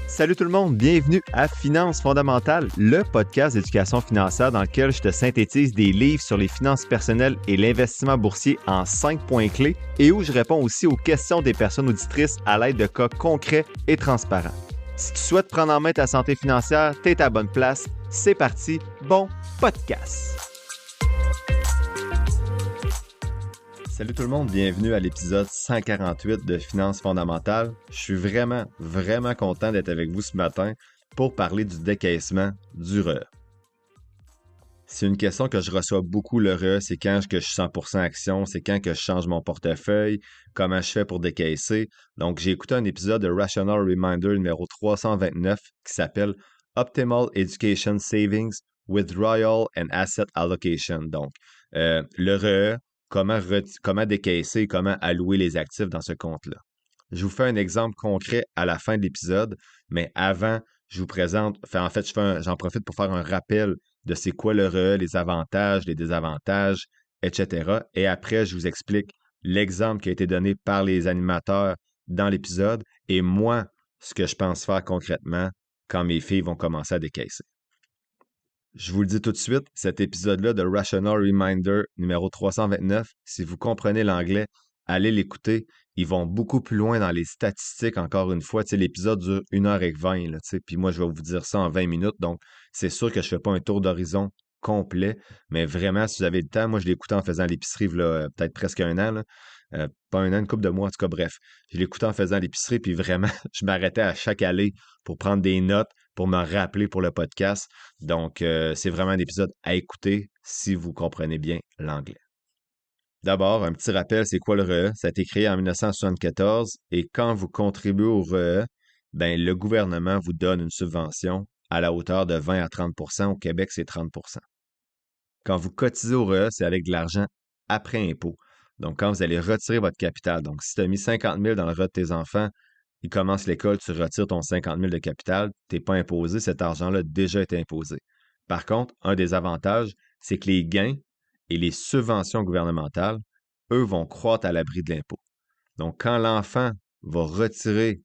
Salut tout le monde, bienvenue à Finances fondamentales, le podcast d'éducation financière dans lequel je te synthétise des livres sur les finances personnelles et l'investissement boursier en 5 points clés et où je réponds aussi aux questions des personnes auditrices à l'aide de cas concrets et transparents. Si tu souhaites prendre en main ta santé financière, t'es à la bonne place. C'est parti, bon podcast! Salut tout le monde, bienvenue à l'épisode 148 de Finances fondamentales. Je suis vraiment content d'être avec vous ce matin pour parler du décaissement du REE. C'est une question que je reçois beaucoup, le REE, c'est quand que je suis 100% action, c'est quand que je change mon portefeuille, comment je fais pour décaisser. Donc, j'ai écouté un épisode de Rational Reminder numéro 329 qui s'appelle Optimal Education Savings, Withdrawal and Asset Allocation. Donc, le REE, comment décaisser, comment allouer les actifs dans ce compte-là. Je vous fais un exemple concret à la fin de l'épisode, mais avant, je vous présente, j'en profite pour faire un rappel de c'est quoi le REE, les avantages, les désavantages, etc. Et après, je vous explique l'exemple qui a été donné par les animateurs dans l'épisode et moi, ce que je pense faire concrètement quand mes filles vont commencer à décaisser. Je vous le dis tout de suite, cet épisode-là de Rational Reminder numéro 329, si vous comprenez l'anglais, allez l'écouter. Ils vont beaucoup plus loin dans les statistiques, encore une fois. Tu sais, l'épisode dure 1h20, là, tu sais, puis moi, je vais vous dire ça en 20 minutes. Donc, c'est sûr que je ne fais pas un tour d'horizon complet, mais vraiment, si vous avez le temps, moi, je l'ai écouté en faisant l'épicerie, là, peut-être presque un an, là. Pas un an, une couple de mois, en tout cas, bref. Je l'écoutais en faisant l'épicerie, puis vraiment, je m'arrêtais à chaque allée pour prendre des notes, pour me rappeler pour le podcast. Donc, c'est vraiment un épisode à écouter si vous comprenez bien l'anglais. D'abord, un petit rappel, c'est quoi le REE? Ça a été créé en 1974 et quand vous contribuez au REE, ben, le gouvernement vous donne une subvention à la hauteur de 20 à 30 %. Au Québec, c'est 30 %. Quand vous cotisez au REE, c'est avec de l'argent après impôt. Donc, quand vous allez retirer votre capital, donc si tu as mis 50 000 dans le REE de tes enfants, ils commencent l'école, tu retires ton 50 000 de capital, tu n'es pas imposé, cet argent-là a déjà été imposé. Par contre, un des avantages, c'est que les gains et les subventions gouvernementales, eux, vont croître à l'abri de l'impôt. Donc, quand l'enfant va retirer,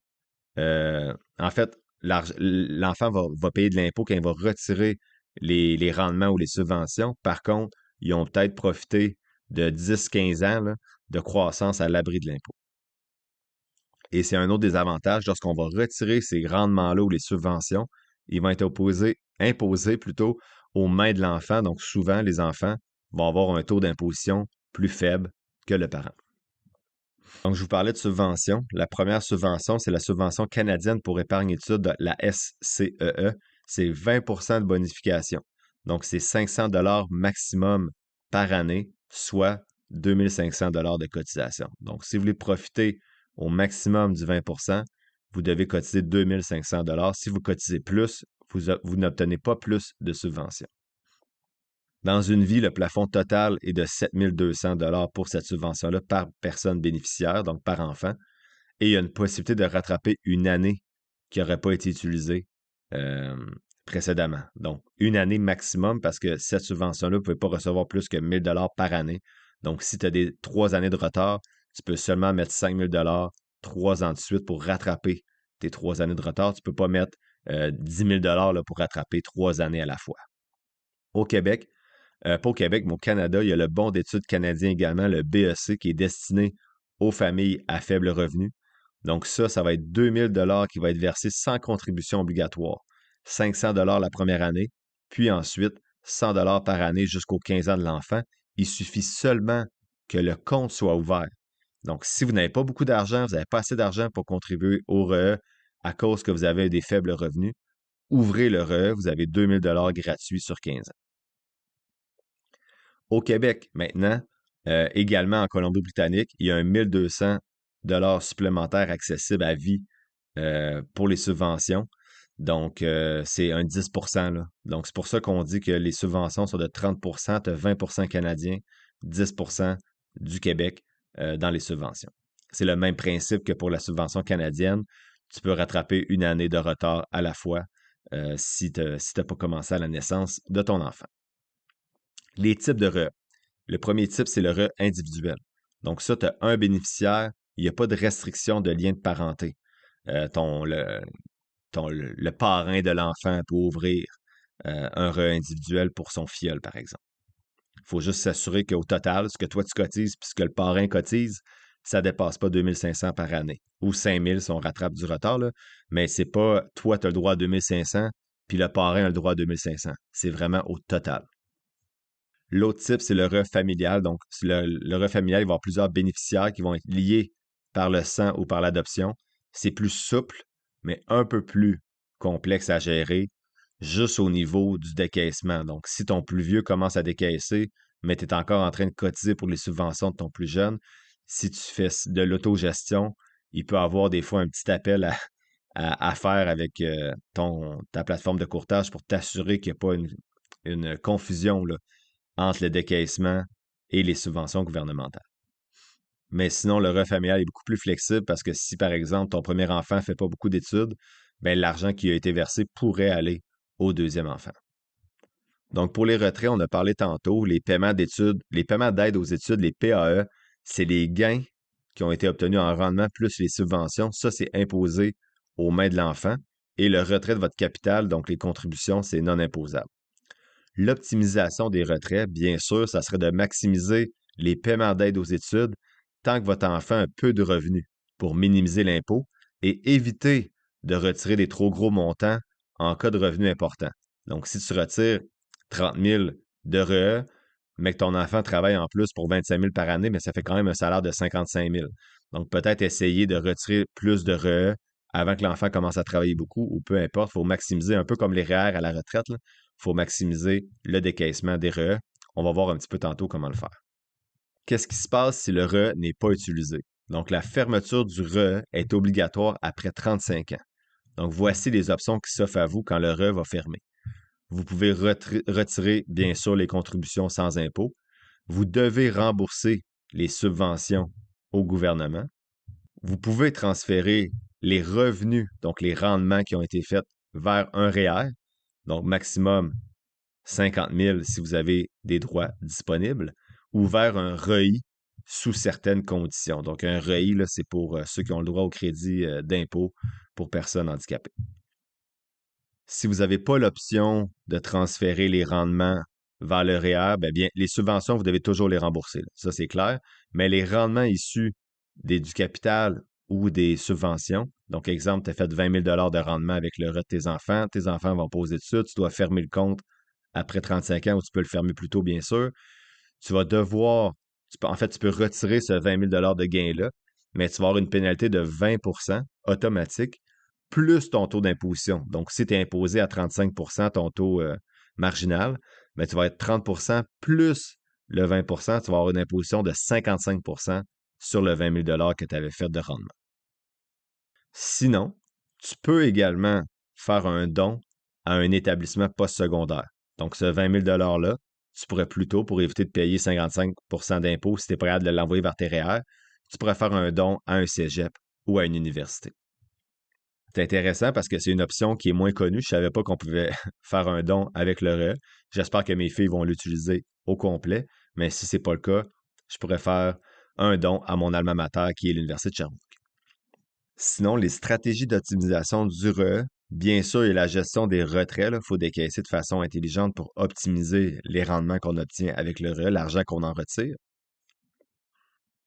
en fait, l'enfant va payer de l'impôt quand il va retirer les rendements ou les subventions. Par contre, ils ont peut-être profité de 10-15 ans là, de croissance à l'abri de l'impôt. Et c'est un autre des avantages, lorsqu'on va retirer ces rendements-là ou les subventions, ils vont être imposés plutôt aux mains de l'enfant. Donc, souvent, les enfants vont avoir un taux d'imposition plus faible que le parent. Donc, je vous parlais de subventions. La première subvention, c'est la subvention canadienne pour épargne-études, la SCEE. C'est 20 % de bonification. Donc, c'est 500 $ maximum par année, soit 2500 $ de cotisation. Donc, si vous voulez profiter au maximum du 20 %, vous devez cotiser 2500 $. Si vous cotisez plus, vous n'obtenez pas plus de subvention. Dans une vie, le plafond total est de 7 200 $ pour cette subvention-là par personne bénéficiaire, donc par enfant. Et il y a une possibilité de rattraper une année qui n'aurait pas été utilisée précédemment. Donc, une année maximum parce que cette subvention-là, vous ne pouvez pas recevoir plus que 1 000 $ par année. Donc, si tu as 3 années de retard, tu peux seulement mettre 5 000 $ 3 ans de suite pour rattraper tes 3 années de retard. Tu ne peux pas mettre 10 000 $ là, pour rattraper 3 années à la fois. Au Québec, pas au Québec, mais au Canada, il y a le bon d'études canadien également, le BEC, qui est destiné aux familles à faible revenu. Donc ça va être 2 000 $ qui va être versé sans contribution obligatoire. 500 $ la première année, puis ensuite 100 $ par année jusqu'aux 15 ans de l'enfant. Il suffit seulement que le compte soit ouvert. Donc, si vous n'avez pas beaucoup d'argent, vous n'avez pas assez d'argent pour contribuer au REE à cause que vous avez des faibles revenus, ouvrez le REE, vous avez 2 000 $ gratuits sur 15 ans. Au Québec, maintenant, également en Colombie-Britannique, il y a un 1 200 $ supplémentaires accessibles à vie pour les subventions. Donc, c'est un 10 % là. Donc, c'est pour ça qu'on dit que les subventions sont de 30 %, tu as 20 % canadiens, 10 % du Québec dans les subventions. C'est le même principe que pour la subvention canadienne. Tu peux rattraper une année de retard à la fois si tu n'as pas commencé à la naissance de ton enfant. Les types de REE. Le premier type, c'est le REE individuel. Donc ça, tu as un bénéficiaire, il n'y a pas de restriction de lien de parenté. le parrain de l'enfant peut ouvrir un REER individuel pour son filleul, par exemple. Il faut juste s'assurer qu'au total, ce que toi tu cotises puis ce que le parrain cotise, ça ne dépasse pas 2500 par année. Ou 5000 si on rattrape du retard, là. Mais c'est pas toi, tu as le droit à 2500, puis le parrain a le droit à 2500. C'est vraiment au total. L'autre type, c'est le REER familial. Donc, le REER familial, il va y avoir plusieurs bénéficiaires qui vont être liés par le sang ou par l'adoption. C'est plus souple, mais un peu plus complexe à gérer, juste au niveau du décaissement. Donc, si ton plus vieux commence à décaisser, mais tu es encore en train de cotiser pour les subventions de ton plus jeune, si tu fais de l'autogestion, il peut y avoir des fois un petit appel à faire avec ta plateforme de courtage pour t'assurer qu'il n'y a pas une confusion là, entre le décaissement et les subventions gouvernementales. Mais sinon, le REER familial est beaucoup plus flexible parce que si, par exemple, ton premier enfant ne fait pas beaucoup d'études, ben, l'argent qui a été versé pourrait aller au deuxième enfant. Donc, pour les retraits, on a parlé tantôt, les paiements d'études, les paiements d'aide aux études, les PAE, c'est les gains qui ont été obtenus en rendement plus les subventions. Ça, c'est imposé aux mains de l'enfant. Et le retrait de votre capital, donc les contributions, c'est non imposable. L'optimisation des retraits, bien sûr, ça serait de maximiser les paiements d'aide aux études tant que votre enfant a peu de revenus pour minimiser l'impôt et éviter de retirer des trop gros montants en cas de revenus importants. Donc, si tu retires 30 000 de REE, mais que ton enfant travaille en plus pour 25 000 par année, mais ça fait quand même un salaire de 55 000. Donc, peut-être essayer de retirer plus de REE avant que l'enfant commence à travailler beaucoup ou peu importe, il faut maximiser un peu comme les REER à la retraite. Il faut maximiser le décaissement des REE. On va voir un petit peu tantôt comment le faire. Qu'est-ce qui se passe si le REE n'est pas utilisé? Donc, la fermeture du REE est obligatoire après 35 ans. Donc, voici les options qui s'offrent à vous quand le REE va fermer. Vous pouvez retirer, bien sûr, les contributions sans impôt. Vous devez rembourser les subventions au gouvernement. Vous pouvez transférer les revenus, donc les rendements qui ont été faits, vers un REER, donc maximum 50 000 si vous avez des droits disponibles, ou vers un REI sous certaines conditions. Donc, un REI, là, c'est pour ceux qui ont le droit au crédit d'impôt pour personnes handicapées. Si vous n'avez pas l'option de transférer les rendements vers le REER, bien, les subventions, vous devez toujours les rembourser. Là. Ça, c'est clair. Mais les rendements issus du capital ou des subventions, donc, exemple, tu as fait 20 000 de rendement avec le REER de tes enfants vont poser dessus, tu dois fermer le compte après 35 ans, ou tu peux le fermer plus tôt, bien sûr. Tu vas devoir, en fait, tu peux retirer ce 20 000 de gain-là, mais tu vas avoir une pénalité de 20 automatique plus ton taux d'imposition. Donc, si tu es imposé à 35 ton taux marginal, mais tu vas être 30 plus le 20 tu vas avoir une imposition de 55 sur le 20 000 que tu avais fait de rendement. Sinon, tu peux également faire un don à un établissement postsecondaire. Donc, ce 20 000 $-là, tu pourrais plutôt, pour éviter de payer 55 d'impôts si tu es prêt à l'envoyer vers tes REER, tu pourrais faire un don à un cégep ou à une université. C'est intéressant parce que c'est une option qui est moins connue. Je ne savais pas qu'on pouvait faire un don avec le REER. J'espère que mes filles vont l'utiliser au complet, mais si ce n'est pas le cas, je pourrais faire un don à mon alma mater qui est l'Université de Sherbrooke. Sinon, les stratégies d'optimisation du REE, bien sûr, il y a la gestion des retraits. Il faut décaisser de façon intelligente pour optimiser les rendements qu'on obtient avec le REE, l'argent qu'on en retire.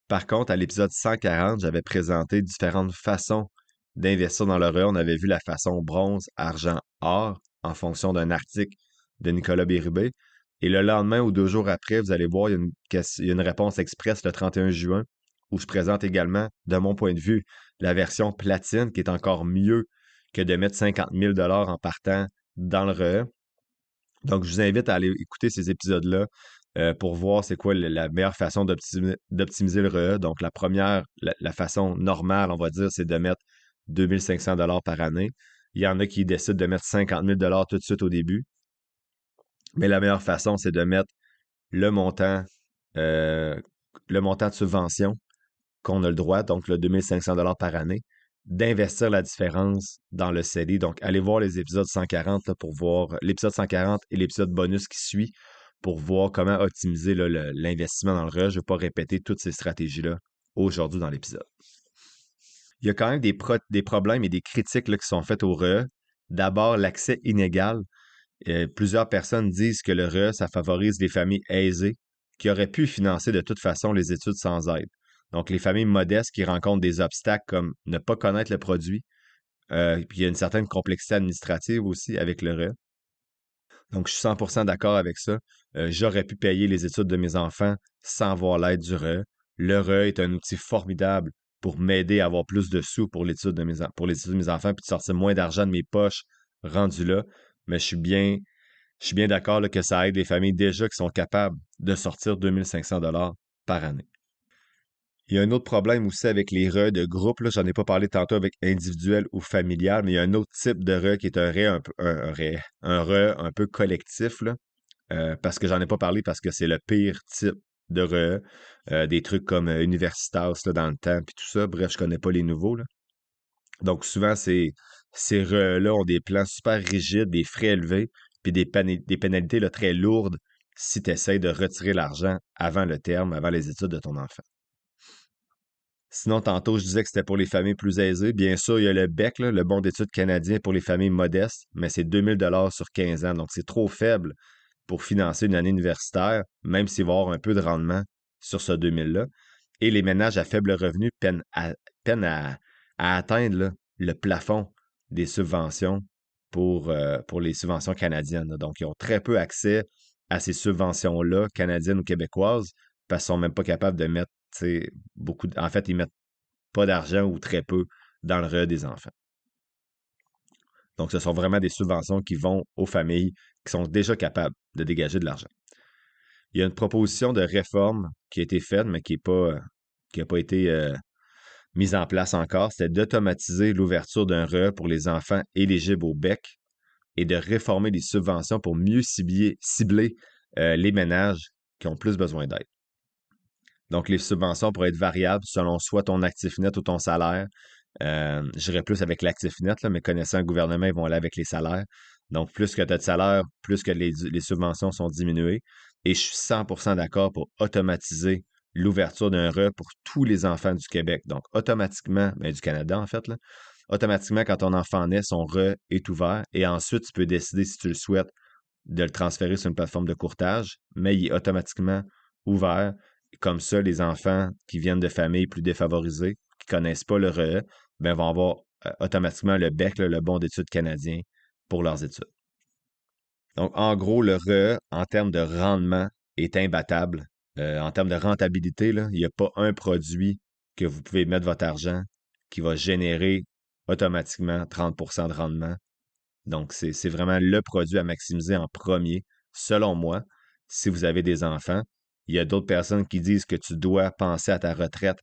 Par contre, à l'épisode 140, j'avais présenté différentes façons d'investir dans le REE. On avait vu la façon bronze, argent, or en fonction d'un article de Nicolas Bérubé. Et le lendemain ou 2 jours après, vous allez voir, il y a une réponse express le 31 juin où je présente également, de mon point de vue, la version platine qui est encore mieux que de mettre 50 000 $ en partant dans le REE. Donc, je vous invite à aller écouter ces épisodes-là pour voir c'est quoi la meilleure façon d'optimiser le REE. Donc, la première, la façon normale, on va dire, c'est de mettre 2 500 $ par année. Il y en a qui décident de mettre 50 000 $ tout de suite au début. Mais la meilleure façon, c'est de mettre le montant, le montant de subvention qu'on a le droit, donc le 2 500 $ par année, d'investir la différence dans le CELI. Donc, allez voir les épisodes 140 là, pour voir l'épisode 140 et l'épisode bonus qui suit pour voir comment optimiser là, l'investissement dans le REE. Je ne vais pas répéter toutes ces stratégies-là aujourd'hui dans l'épisode. Il y a quand même des problèmes et des critiques là, qui sont faites au REE. D'abord, l'accès inégal. Plusieurs personnes disent que le REE, ça favorise les familles aisées qui auraient pu financer de toute façon les études sans aide. Donc, les familles modestes qui rencontrent des obstacles comme ne pas connaître le produit, puis il y a une certaine complexité administrative aussi avec le REE. Donc, je suis 100% d'accord avec ça. J'aurais pu payer les études de mes enfants sans avoir l'aide du REE. Le REE est un outil formidable pour m'aider à avoir plus de sous pour l'étude pour l'étude de mes enfants, puis de sortir moins d'argent de mes poches rendu là. Mais je suis bien d'accord là, que ça aide les familles déjà qui sont capables de sortir 2 500 $ par année. Il y a un autre problème aussi avec les REE de groupe. Là, j'en ai pas parlé tantôt avec individuel ou familial, mais il y a un autre type de REE qui est un REE un REE un peu collectif, là, parce que j'en ai pas parlé parce que c'est le pire type de REE. Des trucs comme Universitas là, dans le temps, puis tout ça. Bref, je connais pas les nouveaux, là. Donc souvent, ces REE-là ont des plans super rigides, des frais élevés, puis des pénalités là, très lourdes si tu essaies de retirer l'argent avant le terme, avant les études de ton enfant. Sinon, tantôt, je disais que c'était pour les familles plus aisées. Bien sûr, il y a le BEC, là, le bon d'études canadien pour les familles modestes, mais c'est 2 000 $ sur 15 ans. Donc, c'est trop faible pour financer une année universitaire, même s'il va y avoir un peu de rendement sur ce 2 000 là. Et les ménages à faible revenu peinent à atteindre là, le plafond des subventions pour les subventions canadiennes, là. Donc, ils ont très peu accès à ces subventions-là, canadiennes ou québécoises, parce qu'ils sont même pas capables de mettre, tu sais, en fait, ils mettent pas d'argent ou très peu dans le REE des enfants. Donc, ce sont vraiment des subventions qui vont aux familles qui sont déjà capables de dégager de l'argent. Il y a une proposition de réforme qui a été faite, mais qui n'a pas été mise en place encore. C'était d'automatiser l'ouverture d'un REE pour les enfants éligibles au BEC et de réformer les subventions pour mieux cibler les ménages qui ont plus besoin d'aide. Donc, les subventions pourraient être variables selon soit ton actif net ou ton salaire. J'irais plus avec l'actif net, là, mais connaissant le gouvernement, ils vont aller avec les salaires. Donc, plus que tu as de salaire, plus que les subventions sont diminuées. Et je suis 100% d'accord pour automatiser l'ouverture d'un REE pour tous les enfants du Québec. Donc, automatiquement, ben, du Canada en fait, là, automatiquement, quand ton enfant naît, son REE est ouvert. Et ensuite, tu peux décider, si tu le souhaites, de le transférer sur une plateforme de courtage, mais il est automatiquement ouvert. Comme ça, les enfants qui viennent de familles plus défavorisées, qui ne connaissent pas le REE, ben, vont avoir automatiquement le BEC, là, le bon d'études canadien, pour leurs études. Donc, en gros, le REE, en termes de rendement, est imbattable. En termes de rentabilité, là, il n'y a pas un produit que vous pouvez mettre votre argent qui va générer automatiquement 30% de rendement. Donc, c'est vraiment le produit à maximiser en premier, selon moi, si vous avez des enfants. Il y a d'autres personnes qui disent que tu dois penser à ta retraite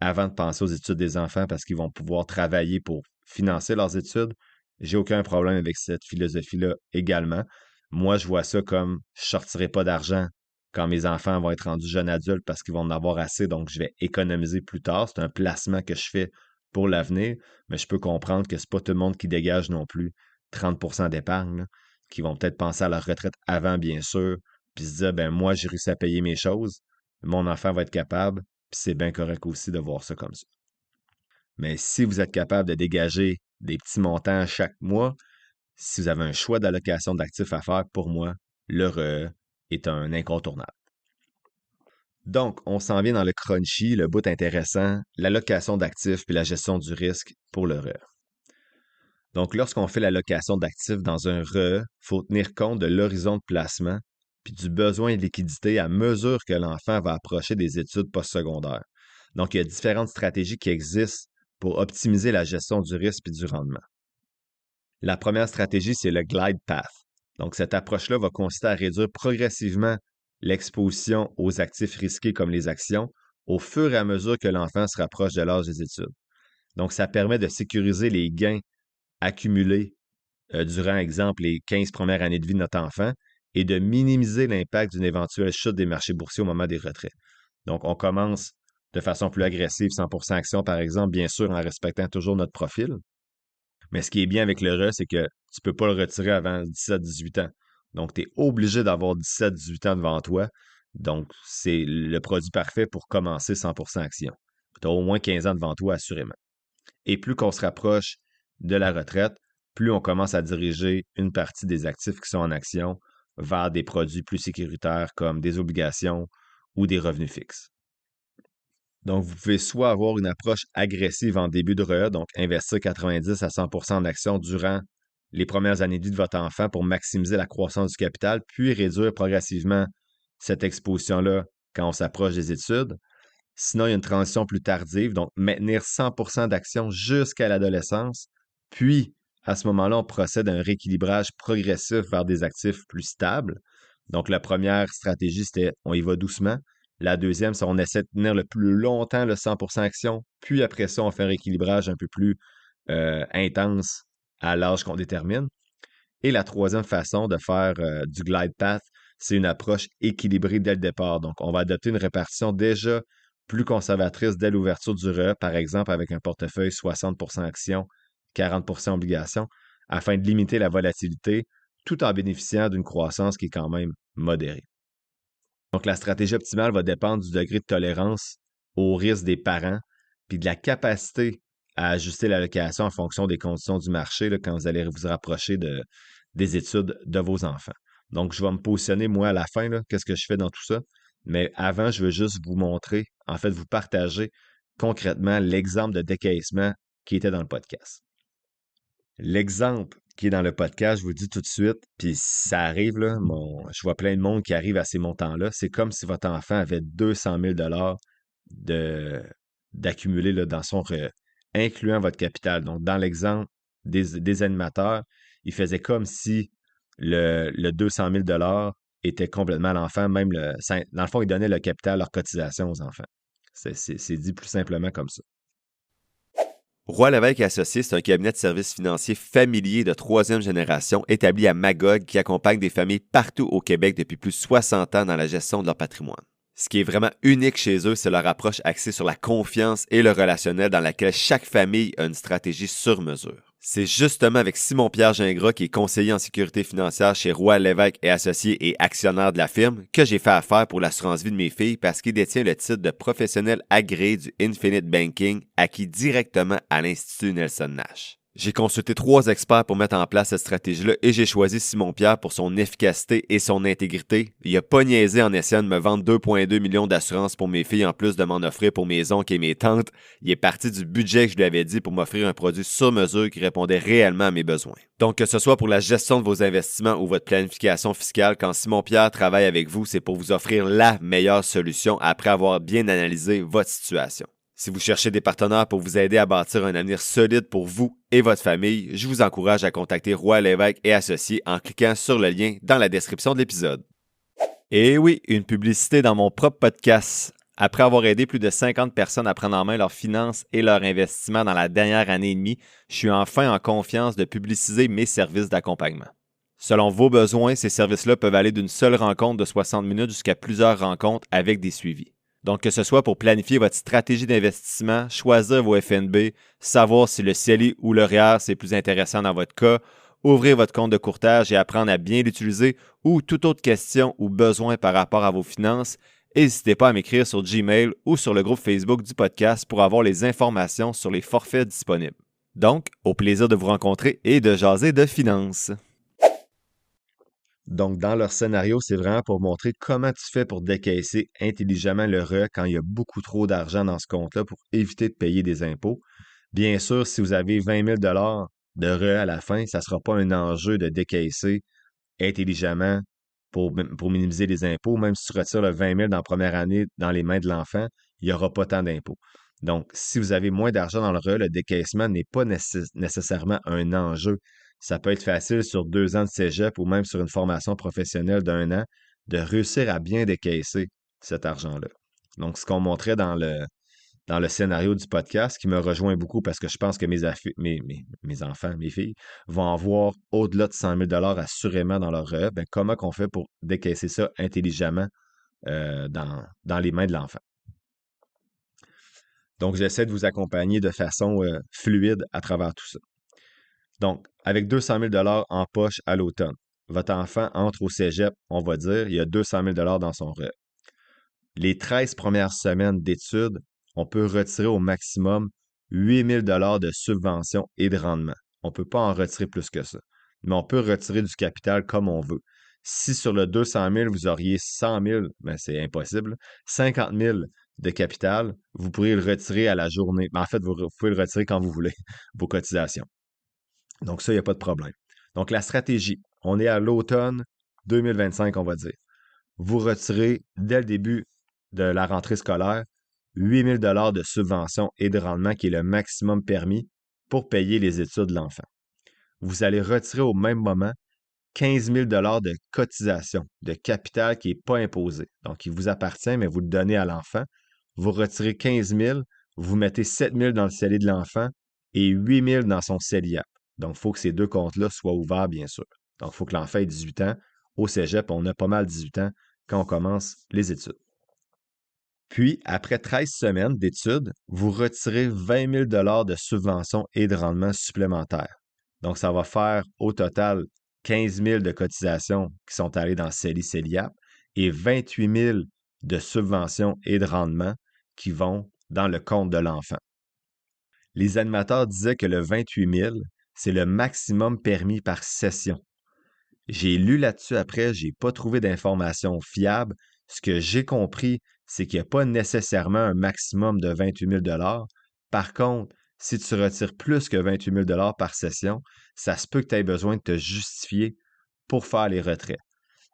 avant de penser aux études des enfants parce qu'ils vont pouvoir travailler pour financer leurs études. J'ai aucun problème avec cette philosophie-là également. Moi, je vois ça comme je sortirai pas d'argent quand mes enfants vont être rendus jeunes adultes parce qu'ils vont en avoir assez, donc je vais économiser plus tard. C'est un placement que je fais pour l'avenir, mais je peux comprendre que c'est pas tout le monde qui dégage non plus 30% d'épargne, là, qui vont peut-être penser à leur retraite avant, bien sûr, puis se dire, ben moi, j'ai réussi à payer mes choses, mon enfant va être capable, puis c'est bien correct aussi de voir ça comme ça. Mais si vous êtes capable de dégager des petits montants chaque mois, si vous avez un choix d'allocation d'actifs à faire, pour moi, le REE est un incontournable. Donc, on s'en vient dans le crunchy, le bout intéressant, l'allocation d'actifs puis la gestion du risque pour le REE. Donc, lorsqu'on fait l'allocation d'actifs dans un REE, il faut tenir compte de l'horizon de placement puis du besoin de liquidité à mesure que l'enfant va approcher des études postsecondaires. Donc, il y a différentes stratégies qui existent pour optimiser la gestion du risque et du rendement. La première stratégie, c'est le glide path. Donc, cette approche-là va consister à réduire progressivement l'exposition aux actifs risqués comme les actions au fur et à mesure que l'enfant se rapproche de l'âge des études. Donc, ça permet de sécuriser les gains accumulés durant, exemple, les 15 premières années de vie de notre enfant et de minimiser l'impact d'une éventuelle chute des marchés boursiers au moment des retraits. Donc, on commence de façon plus agressive, 100% action, par exemple, bien sûr, en respectant toujours notre profil. Mais ce qui est bien avec le REE, c'est que tu ne peux pas le retirer avant 17-18 ans. Donc, tu es obligé d'avoir 17-18 ans devant toi. Donc, c'est le produit parfait pour commencer 100% action. Tu as au moins 15 ans devant toi, assurément. Et plus qu'on se rapproche de la retraite, plus on commence à diriger une partie des actifs qui sont en action vers des produits plus sécuritaires comme des obligations ou des revenus fixes. Donc, vous pouvez soit avoir une approche agressive en début de RE, donc investir 90 à 100 en actions durant les premières années de vie de votre enfant pour maximiser la croissance du capital, puis réduire progressivement cette exposition-là quand on s'approche des études. Sinon, il y a une transition plus tardive, donc maintenir 100 d'actions jusqu'à l'adolescence, puis à ce moment-là, on procède à un rééquilibrage progressif vers des actifs plus stables. Donc, la première stratégie, c'était on y va doucement. La deuxième, c'est on essaie de tenir le plus longtemps le 100 action, puis après ça, on fait un rééquilibrage un peu plus intense à l'âge qu'on détermine. Et la troisième façon de faire du glide path, c'est une approche équilibrée dès le départ. Donc, on va adopter une répartition déjà plus conservatrice dès l'ouverture du RE, par exemple avec un portefeuille 60 actions, 40 obligations, afin de limiter la volatilité tout en bénéficiant d'une croissance qui est quand même modérée. Donc, la stratégie optimale va dépendre du degré de tolérance au risque des parents, puis de la capacité à ajuster l'allocation en fonction des conditions du marché là, quand vous allez vous rapprocher des études de vos enfants. Donc, je vais me positionner, moi, à la fin, qu'est-ce que je fais dans tout ça. Mais avant, je veux juste vous montrer, en fait, vous partager concrètement l'exemple de décaissement qui était dans le podcast. L'exemple qui est dans le podcast, je vous le dis tout de suite, puis ça arrive, là, je vois plein de monde qui arrive à ces montants-là. C'est comme si votre enfant avait 200 000 d'accumuler dans son RE, incluant votre capital. Donc, dans l'exemple des animateurs, il faisait comme si le 200 000 était complètement à l'enfant, même dans le fond, il donnait le capital, leur cotisation aux enfants. C'est dit plus simplement comme ça. Roy Lévesque et Associés, c'est un cabinet de services financiers familier de troisième génération établi à Magog qui accompagne des familles partout au Québec depuis plus de 60 ans dans la gestion de leur patrimoine. Ce qui est vraiment unique chez eux, c'est leur approche axée sur la confiance et le relationnel dans laquelle chaque famille a une stratégie sur mesure. C'est justement avec Simon-Pierre Gingras, qui est conseiller en sécurité financière chez Roy Lévesque et Associés et actionnaire de la firme, que j'ai fait affaire pour l'assurance vie de mes filles parce qu'il détient le titre de professionnel agréé du Infinite Banking acquis directement à l'Institut Nelson Nash. J'ai consulté 3 experts pour mettre en place cette stratégie-là et j'ai choisi Simon-Pierre pour son efficacité et son intégrité. Il a pas niaisé en essayant de me vendre 2,2 millions d'assurances pour mes filles en plus de m'en offrir pour mes oncles et mes tantes. Il est parti du budget que je lui avais dit pour m'offrir un produit sur mesure qui répondait réellement à mes besoins. Donc, que ce soit pour la gestion de vos investissements ou votre planification fiscale, quand Simon-Pierre travaille avec vous, c'est pour vous offrir la meilleure solution après avoir bien analysé votre situation. Si vous cherchez des partenaires pour vous aider à bâtir un avenir solide pour vous et votre famille, je vous encourage à contacter Roy Lévesque et Associés en cliquant sur le lien dans la description de l'épisode. Et oui, une publicité dans mon propre podcast. Après avoir aidé plus de 50 personnes à prendre en main leurs finances et leurs investissements dans la dernière année et demie, je suis enfin en confiance de publiciser mes services d'accompagnement. Selon vos besoins, ces services-là peuvent aller d'une seule rencontre de 60 minutes jusqu'à plusieurs rencontres avec des suivis. Donc, que ce soit pour planifier votre stratégie d'investissement, choisir vos FNB, savoir si le CELI ou le REER c'est plus intéressant dans votre cas, ouvrir votre compte de courtage et apprendre à bien l'utiliser, ou toute autre question ou besoin par rapport à vos finances, n'hésitez pas à m'écrire sur Gmail ou sur le groupe Facebook du podcast pour avoir les informations sur les forfaits disponibles. Donc, au plaisir de vous rencontrer et de jaser de finances. Donc, dans leur scénario, c'est vraiment pour montrer comment tu fais pour décaisser intelligemment le RE quand il y a beaucoup trop d'argent dans ce compte-là pour éviter de payer des impôts. Bien sûr, si vous avez 20 000 de RE à la fin, ça ne sera pas un enjeu de décaisser intelligemment pour minimiser les impôts. Même si tu retires le 20 000 dans la première année dans les mains de l'enfant, il n'y aura pas tant d'impôts. Donc, si vous avez moins d'argent dans le RE, le décaissement n'est pas nécessairement un enjeu. Ça peut être facile sur 2 ans de cégep ou même sur une formation professionnelle d'1 an de réussir à bien décaisser cet argent-là. Donc, ce qu'on montrait dans le scénario du podcast, qui me rejoint beaucoup parce que je pense que mes enfants, mes filles, vont avoir au-delà de 100 000 assurément dans leur rêve. Ben, comment qu'on fait pour décaisser ça intelligemment dans les mains de l'enfant? Donc, j'essaie de vous accompagner de façon fluide à travers tout ça. Donc, avec 200 000 en poche à l'automne, votre enfant entre au cégep, on va dire, il y a 200 000 dans son rêve. Les 13 premières semaines d'études, on peut retirer au maximum 8 000 de subventions et de rendement. on ne peut pas en retirer plus que ça. Mais on peut retirer du capital comme on veut. Si sur le 200 000, vous auriez 100 000, ben c'est impossible, 50 000 de capital, vous pourriez le retirer à la journée. Mais en fait, vous pouvez le retirer quand vous voulez, vos cotisations. Donc ça, il n'y a pas de problème. Donc la stratégie, on est à l'automne 2025, on va dire. Vous retirez dès le début de la rentrée scolaire 8 000 $ de subvention et de rendement qui est le maximum permis pour payer les études de l'enfant. Vous allez retirer au même moment 15 000 $ de cotisation, de capital qui n'est pas imposé. Donc, il vous appartient, mais vous le donnez à l'enfant. Vous retirez 15 000, vous mettez 7 000 dans le CELI de l'enfant et 8 000 dans son CELIAP. Donc, il faut que ces deux comptes-là soient ouverts, bien sûr. Donc, il faut que l'enfant ait 18 ans. Au cégep, on a pas mal 18 ans quand on commence les études. Puis, après 13 semaines d'études, vous retirez 20 000 $ de subventions et de rendements supplémentaires. Donc, ça va faire au total 15 000 de cotisations qui sont allées dans CELI-CELIAP et 28 000 de subventions et de rendements qui vont dans le compte de l'enfant. Les animateurs disaient que le 28 000, c'est le maximum permis par session. J'ai lu là-dessus après, je n'ai pas trouvé d'informations fiables. Ce que j'ai compris, c'est qu'il n'y a pas nécessairement un maximum de 28 000 $. Par contre, si tu retires plus que 28 000 $ par session, ça se peut que tu aies besoin de te justifier pour faire les retraits.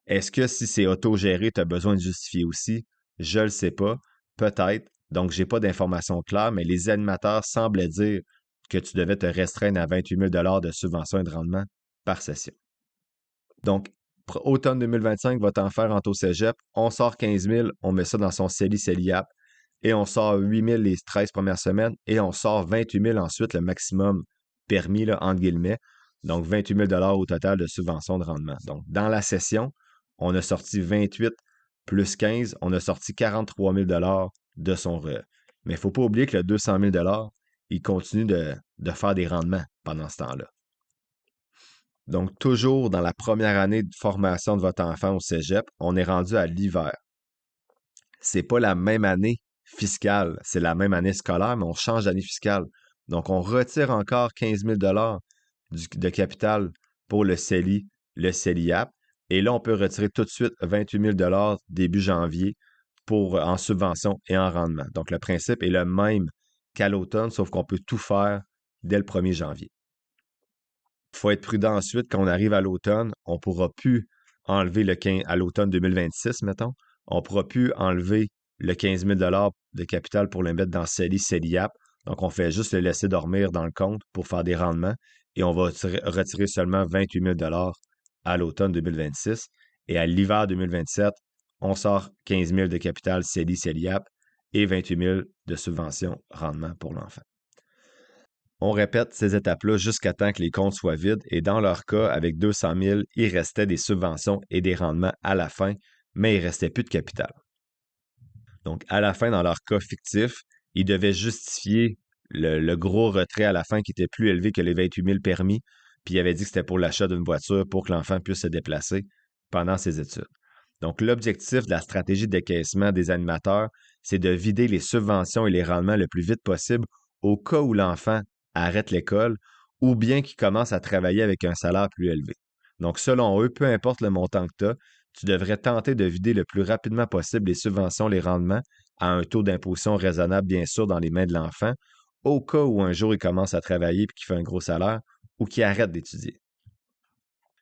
Est-ce que si c'est autogéré, tu as besoin de justifier aussi? Je ne le sais pas. Peut-être. Donc, je n'ai pas d'informations claires, mais les animateurs semblaient dire que tu devais te restreindre à 28 000 $ de subvention et de rendement par session. Donc, automne 2025, votre enfant rentre au cégep, on sort 15 000, on met ça dans son CELI-CELIAP et on sort 8 000 les 13 premières semaines et on sort 28 000 ensuite, le maximum permis, là, entre guillemets. Donc, 28 000 $ au total de subvention de rendement. Donc, dans la session, on a sorti 28 plus 15, on a sorti 43 000 $ de son REER. Mais il ne faut pas oublier que le 200 000 $, il continue de faire des rendements pendant ce temps-là. Donc, toujours dans la première année de formation de votre enfant au cégep, on est rendu à l'hiver. C'est pas la même année fiscale, c'est la même année scolaire, mais on change d'année fiscale. Donc, on retire encore 15 000 $ de capital pour le CELI, le CELIAP. Et là, on peut retirer tout de suite 28 000 $ début janvier en subvention et en rendement. Donc, le principe est le même qu'à l'automne, sauf qu'on peut tout faire dès le 1er janvier. Il faut être prudent ensuite, quand on arrive à l'automne, on ne pourra plus enlever à l'automne 2026, mettons, on ne pourra plus enlever le 15 000 $ de capital pour le mettre dans CELI-CELIAP. Donc, on fait juste le laisser dormir dans le compte pour faire des rendements et on va retirer seulement 28 000 $ à l'automne 2026. Et à l'hiver 2027, on sort 15 000 de capital CELI-CELIAP et 28 000 de subvention rendement pour l'enfant. On répète ces étapes-là jusqu'à temps que les comptes soient vides et dans leur cas, avec 200 000, il restait des subventions et des rendements à la fin, mais il ne restait plus de capital. Donc, à la fin, dans leur cas fictif, ils devaient justifier le gros retrait à la fin qui était plus élevé que les 28 000 permis, puis ils avaient dit que c'était pour l'achat d'une voiture pour que l'enfant puisse se déplacer pendant ses études. Donc, l'objectif de la stratégie de décaissement des animateurs, c'est de vider les subventions et les rendements le plus vite possible au cas où l'enfant arrête l'école ou bien qu'il commence à travailler avec un salaire plus élevé. Donc, selon eux, peu importe le montant que tu as, tu devrais tenter de vider le plus rapidement possible les subventions, les rendements à un taux d'imposition raisonnable, bien sûr, dans les mains de l'enfant, au cas où un jour il commence à travailler et qu'il fait un gros salaire ou qu'il arrête d'étudier.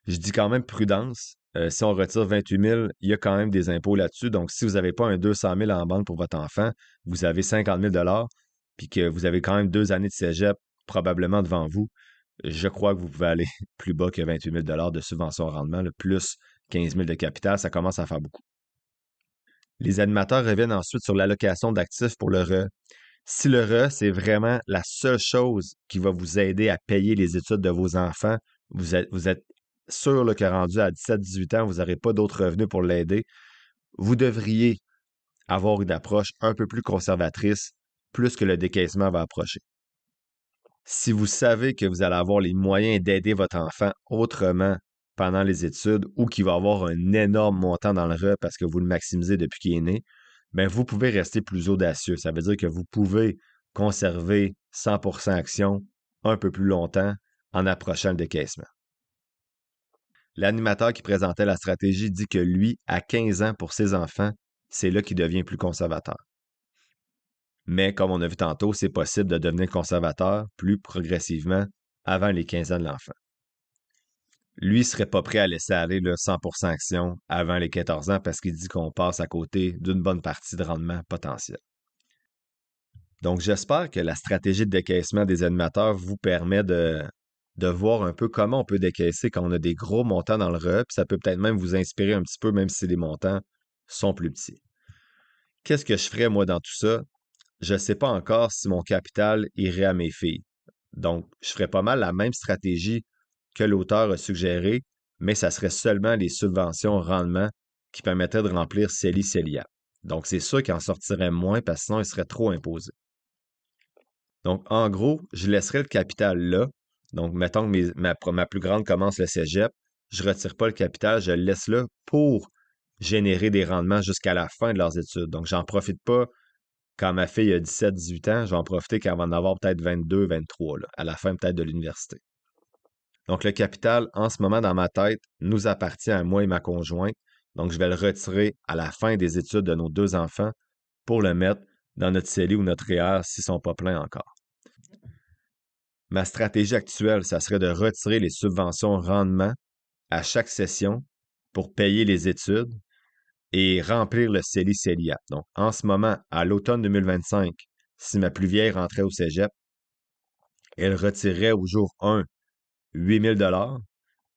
Je dis quand même prudence. Si on retire 28 000, il y a quand même des impôts là-dessus. Donc, si vous n'avez pas un 200 000 en banque pour votre enfant, vous avez 50 000 $, puis que vous avez quand même 2 années de cégep probablement devant vous, je crois que vous pouvez aller plus bas que 28 000 $ de subvention au rendement, plus 15 000 de capital, ça commence à faire beaucoup. Les animateurs reviennent ensuite sur l'allocation d'actifs pour le REE. Si le REE, c'est vraiment la seule chose qui va vous aider à payer les études de vos enfants, vous êtes sûr là, que rendu à 17-18 ans, vous n'aurez pas d'autres revenus pour l'aider, vous devriez avoir une approche un peu plus conservatrice, plus que le décaissement va approcher. Si vous savez que vous allez avoir les moyens d'aider votre enfant autrement pendant les études ou qu'il va avoir un énorme montant dans le REE parce que vous le maximisez depuis qu'il est né, bien, vous pouvez rester plus audacieux. Ça veut dire que vous pouvez conserver 100% action un peu plus longtemps en approchant le décaissement. L'animateur qui présentait la stratégie dit que lui, à 15 ans pour ses enfants, c'est là qu'il devient plus conservateur. Mais comme on a vu tantôt, c'est possible de devenir conservateur plus progressivement avant les 15 ans de l'enfant. Lui, il serait pas prêt à laisser aller le 100% action avant les 14 ans parce qu'il dit qu'on passe à côté d'une bonne partie de rendement potentiel. Donc, j'espère que la stratégie de décaissement des animateurs vous permet de voir un peu comment on peut décaisser quand on a des gros montants dans le REP. Ça peut peut-être même vous inspirer un petit peu, même si les montants sont plus petits. Qu'est-ce que je ferais, moi, dans tout ça? Je ne sais pas encore si mon capital irait à mes filles. Donc, je ferais pas mal la même stratégie que l'auteur a suggéré, mais ça serait seulement les subventions rendement qui permettraient de remplir CELI-CELIAP. Donc, c'est sûr qu'il en sortirait moins parce que sinon, il serait trop imposé. Donc, en gros, je laisserai le capital là. Donc, mettons que ma plus grande commence le cégep, je ne retire pas le capital, je le laisse là pour générer des rendements jusqu'à la fin de leurs études. Donc, j'en profite pas quand ma fille a 17-18 ans, je vais en profiter quand elle va en avoir peut-être 22-23, à la fin peut-être de l'université. Donc, le capital, en ce moment, dans ma tête, nous appartient à moi et ma conjointe. Donc, je vais le retirer à la fin des études de nos 2 enfants pour le mettre dans notre CELI ou notre REER s'ils ne sont pas pleins encore. Ma stratégie actuelle, ça serait de retirer les subventions rendement à chaque session pour payer les études et remplir le CELI-CELIAP. Donc, en ce moment, à l'automne 2025, si ma plus vieille rentrait au cégep, elle retirerait au jour 1 8 000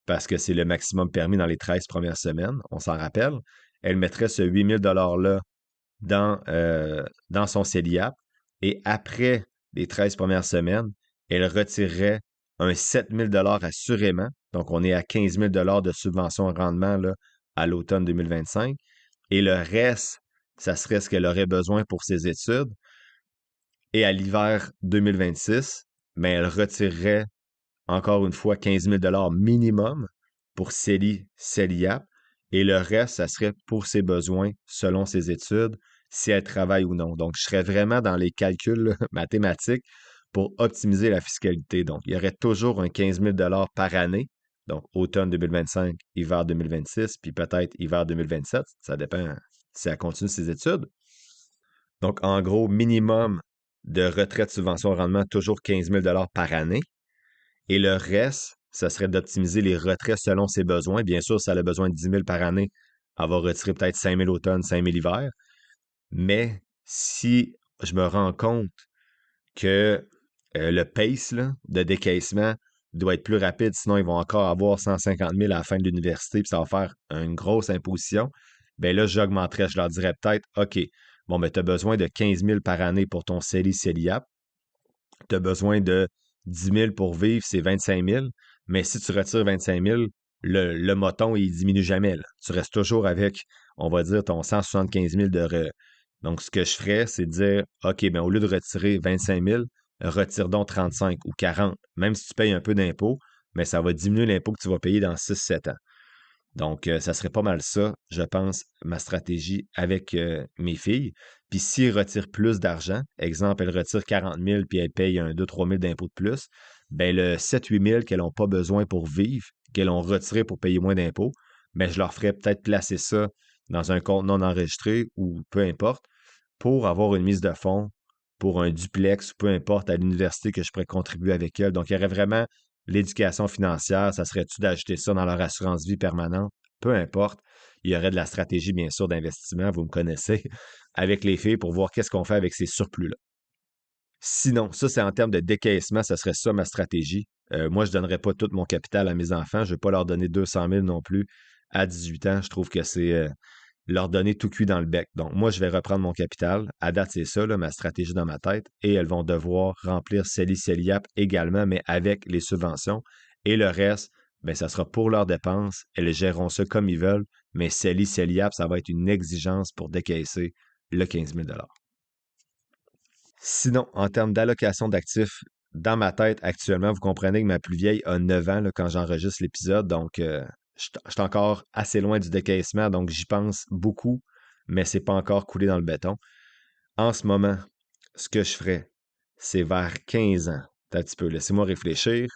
parce que c'est le maximum permis dans les 13 premières semaines, on s'en rappelle. Elle mettrait ce 8 000 $-là dans son CELIAP et après les 13 premières semaines, elle retirerait un 7 000 $ assurément. Donc, on est à 15 000 $ de subvention en rendement là, à l'automne 2025. Et le reste, ça serait ce qu'elle aurait besoin pour ses études. Et à l'hiver 2026, mais elle retirerait encore une fois 15 000 $ minimum pour CELIAP. Et le reste, ça serait pour ses besoins selon ses études, si elle travaille ou non. Donc, je serais vraiment dans les calculs mathématiques pour optimiser la fiscalité. Donc, il y aurait toujours un 15 000 $ par année. Donc, automne 2025, hiver 2026, puis peut-être hiver 2027. Ça dépend si elle continue ses études. Donc, en gros, minimum de retraite subvention rendement, toujours 15 000 $ par année. Et le reste, ça serait d'optimiser les retraits selon ses besoins. Bien sûr, si elle a besoin de 10 000 par année, elle va retirer peut-être 5 000 automne, 5 000 hiver. Mais si je me rends compte que le pace là, de décaissement doit être plus rapide, sinon ils vont encore avoir 150 000 à la fin de l'université, puis ça va faire une grosse imposition, bien là, j'augmenterais. Je leur dirais peut-être, OK, bon, ben, tu as besoin de 15 000 par année pour ton CELI-CELIAP. Tu as besoin de 10 000 pour vivre, c'est 25 000. Mais si tu retires 25 000, le moton, il diminue jamais. Là. Tu restes toujours avec, on va dire, ton 175 000 de. Donc, ce que je ferais, c'est de dire, OK, bien, au lieu de retirer 25 000, retire donc 35 ou 40. Même si tu payes un peu d'impôt, mais ça va diminuer l'impôt que tu vas payer dans 6-7 ans. Donc, ça serait pas mal ça, je pense, ma stratégie avec mes filles. Puis s'ils retirent plus d'argent, exemple, elles retirent 40 000 puis elles payent un 2-3 000 d'impôts de plus, bien le 7-8 000 qu'elles n'ont pas besoin pour vivre, qu'elles ont retiré pour payer moins d'impôts, bien je leur ferais peut-être placer ça dans un compte non enregistré ou peu importe pour avoir une mise de fonds pour un duplex ou peu importe à l'université que je pourrais contribuer avec elles. Donc, il y aurait vraiment l'éducation financière, ça serait-tu d'ajouter ça dans leur assurance vie permanente? Peu importe. Il y aurait de la stratégie, bien sûr, d'investissement, vous me connaissez, avec les filles pour voir qu'est-ce qu'on fait avec ces surplus-là. Sinon, ça, c'est en termes de décaissement, ça serait ça ma stratégie. Moi, je ne donnerais pas tout mon capital à mes enfants. Je ne vais pas leur donner 200 000 non plus à 18 ans. Je trouve que c'est leur donner tout cuit dans le bec. Donc, moi, je vais reprendre mon capital. À date, c'est ça, là, ma stratégie dans ma tête. Et elles vont devoir remplir CELI-CELIAP également, mais avec les subventions. Et le reste, bien, ça sera pour leurs dépenses. Elles géreront ça comme ils veulent. Mais CELI-CELIAP, ça va être une exigence pour décaisser le 15 000 $. Sinon, en termes d'allocation d'actifs, dans ma tête, actuellement, vous comprenez que ma plus vieille a 9 ans là, quand j'enregistre l'épisode. Donc, je suis encore assez loin du décaissement, donc j'y pense beaucoup, mais c'est pas encore coulé dans le béton. En ce moment, ce que je ferais, c'est vers 15 ans. Un petit peu, laissez-moi réfléchir.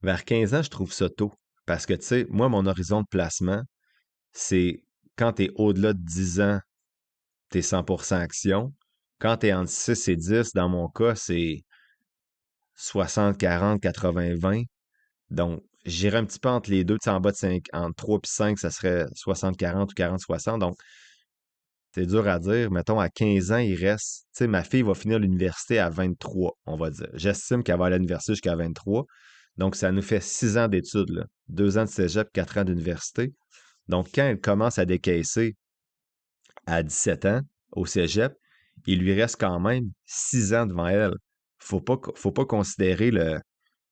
Vers 15 ans, je trouve ça tôt. Parce que, tu sais, moi, mon horizon de placement, c'est quand tu es au-delà de 10 ans, tu es 100% action. Quand tu es entre 6 et 10, dans mon cas, c'est 60, 40, 80, 20. Donc, j'irais un petit peu entre les deux, tu sais, en bas de 5, entre 3 et 5, ça serait 60, 40 ou 40, 60. Donc, c'est dur à dire. Mettons, à 15 ans, il reste, tu sais, ma fille va finir l'université à 23, on va dire. J'estime qu'elle va aller à l'université jusqu'à 23. Donc, ça nous fait 6 ans d'études, là. 2 ans de cégep, 4 ans d'université. Donc, quand elle commence à décaisser à 17 ans au cégep, il lui reste quand même 6 ans devant elle. Faut pas considérer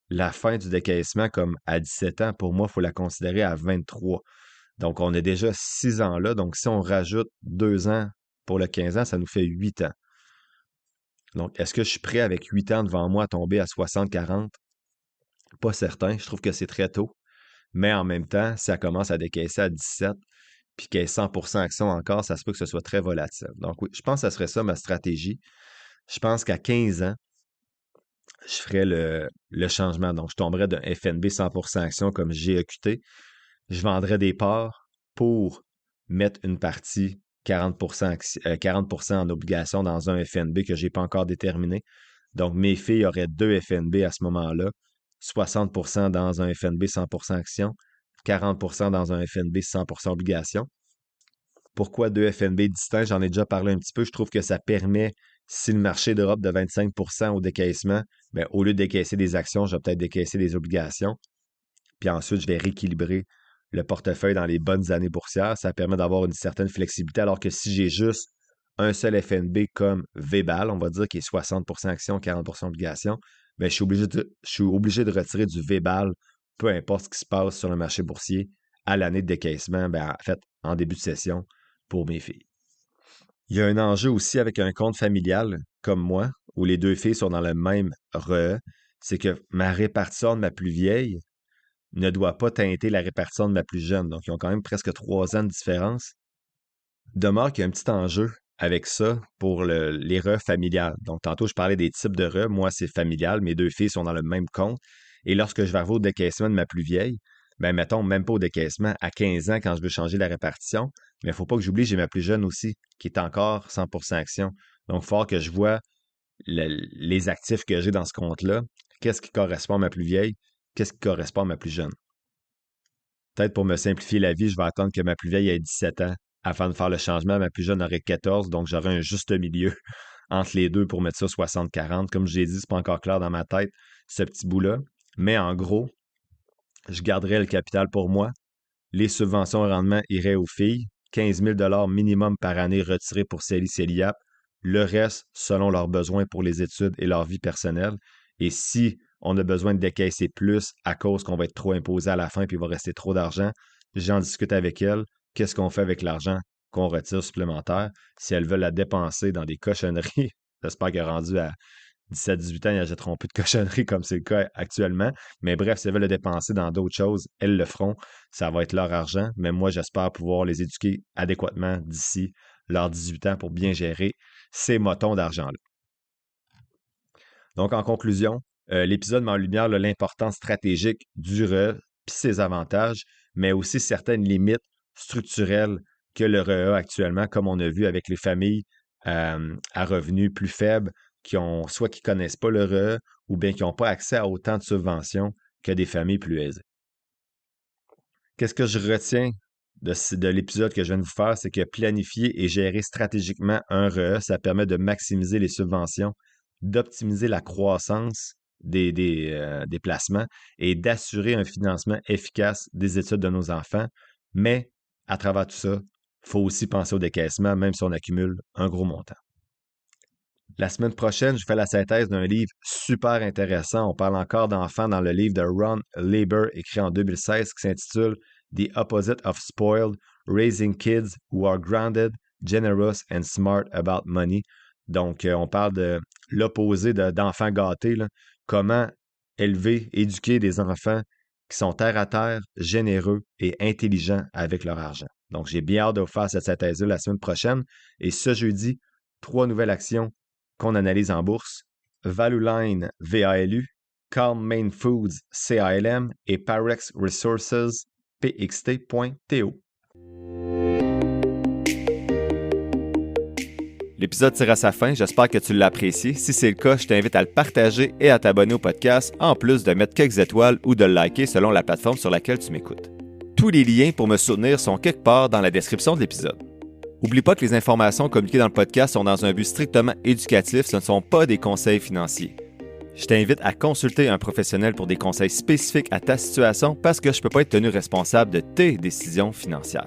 la fin du décaissement comme à 17 ans. Pour moi, il faut la considérer à 23. Donc, on a déjà 6 ans là. Donc, si on rajoute 2 ans pour le 15 ans, ça nous fait 8 ans. Donc, est-ce que je suis prêt avec 8 ans devant moi à tomber à 60-40? Pas certain. Je trouve que c'est très tôt. Mais en même temps, si elle commence à décaisser à 17, puis qu'elle est 100% action encore, ça se peut que ce soit très volatile. Donc, oui, je pense que ça serait ça ma stratégie. Je pense qu'à 15 ans, je ferais le changement. Donc, je tomberais d'un FNB 100% action comme GEQT. Je vendrais des parts pour mettre une partie 40%, 40% en obligation dans un FNB que je n'ai pas encore déterminé. Donc, mes filles auraient deux FNB à ce moment-là, 60% dans un FNB 100% action, 40% dans un FNB 100% obligation. Pourquoi deux FNB distincts? J'en ai déjà parlé un petit peu. Je trouve que ça permet, si le marché drop de 25% au décaissement, bien, au lieu de décaisser des actions, je vais peut-être décaisser des obligations. Puis ensuite, je vais rééquilibrer le portefeuille dans les bonnes années boursières. Ça permet d'avoir une certaine flexibilité. Alors que si j'ai juste un seul FNB comme VBAL, on va dire qui est 60% actions, 40% obligations, bien, je suis obligé de retirer du VBAL, peu importe ce qui se passe sur le marché boursier, à l'année de décaissement, bien, en fait, en début de session pour mes filles. Il y a un enjeu aussi avec un compte familial, comme moi, où les deux filles sont dans le même RE, c'est que ma répartition de ma plus vieille ne doit pas teinter la répartition de ma plus jeune. Donc, ils ont quand même presque 3 ans de différence. Demeure qu'il y a un petit enjeu avec ça pour les RE familiales. Donc, tantôt, je parlais des types de RE. Moi, c'est familial. Mes deux filles sont dans le même compte. Et lorsque je vais arriver au décaissement de ma plus vieille, ben, mettons, même pas au décaissement, à 15 ans, quand je veux changer la répartition, mais il ne faut pas que j'oublie, j'ai ma plus jeune aussi, qui est encore 100% action. Donc, il faut que je vois les actifs que j'ai dans ce compte-là. Qu'est-ce qui correspond à ma plus vieille? Qu'est-ce qui correspond à ma plus jeune? Peut-être pour me simplifier la vie, je vais attendre que ma plus vieille ait 17 ans afin de faire le changement. Ma plus jeune aurait 14, donc j'aurai un juste milieu entre les deux pour mettre ça 60-40. Comme je l'ai dit, c'est pas encore clair dans ma tête, ce petit bout-là. Mais en gros, je garderai le capital pour moi. Les subventions au rendement iraient aux filles. 15 000 minimum par année retirés pour CELI-CELIAP. Le reste, selon leurs besoins pour les études et leur vie personnelle. Et si on a besoin de décaisser plus à cause qu'on va être trop imposé à la fin puis il va rester trop d'argent, j'en discute avec elles. Qu'est-ce qu'on fait avec l'argent qu'on retire supplémentaire? Si elles veulent la dépenser dans des cochonneries, j'espère qu'elle est rendue à 17-18 ans, ils n'achèteront plus de cochonneries comme c'est le cas actuellement. Mais bref, si elles veulent le dépenser dans d'autres choses, elles le feront. Ça va être leur argent. Mais moi, j'espère pouvoir les éduquer adéquatement d'ici leurs 18 ans pour bien gérer ces motons d'argent-là. Donc, en conclusion, l'épisode met en lumière l'importance stratégique du RE puis ses avantages, mais aussi certaines limites structurelles que le RE a actuellement, comme on a vu avec les familles à revenus plus faibles, soit qui ne connaissent pas le RE ou bien qui n'ont pas accès à autant de subventions que des familles plus aisées. Qu'est-ce que je retiens de l'épisode que je viens de vous faire, c'est que planifier et gérer stratégiquement un RE, ça permet de maximiser les subventions, d'optimiser la croissance des placements et d'assurer un financement efficace des études de nos enfants. Mais à travers tout ça, il faut aussi penser au décaissement, même si on accumule un gros montant. La semaine prochaine, je fais la synthèse d'un livre super intéressant. On parle encore d'enfants dans le livre de Ron Lieber, écrit en 2016, qui s'intitule The Opposite of Spoiled, Raising Kids Who Are Grounded, Generous and Smart About Money. Donc, on parle de l'opposé d'enfants gâtés. Là. Comment élever, éduquer des enfants qui sont terre à terre, généreux et intelligents avec leur argent. Donc, j'ai bien hâte de vous faire cette synthèse-là la semaine prochaine. Et ce jeudi, 3 nouvelles actions qu'on analyse en bourse. Valueline, VALU, Calm Main Foods, CALM et Parex Resources, PXT.TO. L'épisode tire à sa fin, j'espère que tu l'as apprécié. Si c'est le cas, je t'invite à le partager et à t'abonner au podcast, en plus de mettre quelques étoiles ou de le liker selon la plateforme sur laquelle tu m'écoutes. Tous les liens pour me soutenir sont quelque part dans la description de l'épisode. Oublie pas que les informations communiquées dans le podcast sont dans un but strictement éducatif, ce ne sont pas des conseils financiers. Je t'invite à consulter un professionnel pour des conseils spécifiques à ta situation parce que je ne peux pas être tenu responsable de tes décisions financières.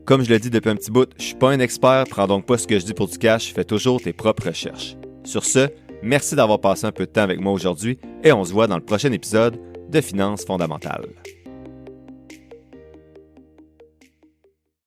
Comme je le dis depuis un petit bout, je ne suis pas un expert, prends donc pas ce que je dis pour du cash, fais toujours tes propres recherches. Sur ce, merci d'avoir passé un peu de temps avec moi aujourd'hui et on se voit dans le prochain épisode de Finances fondamentales.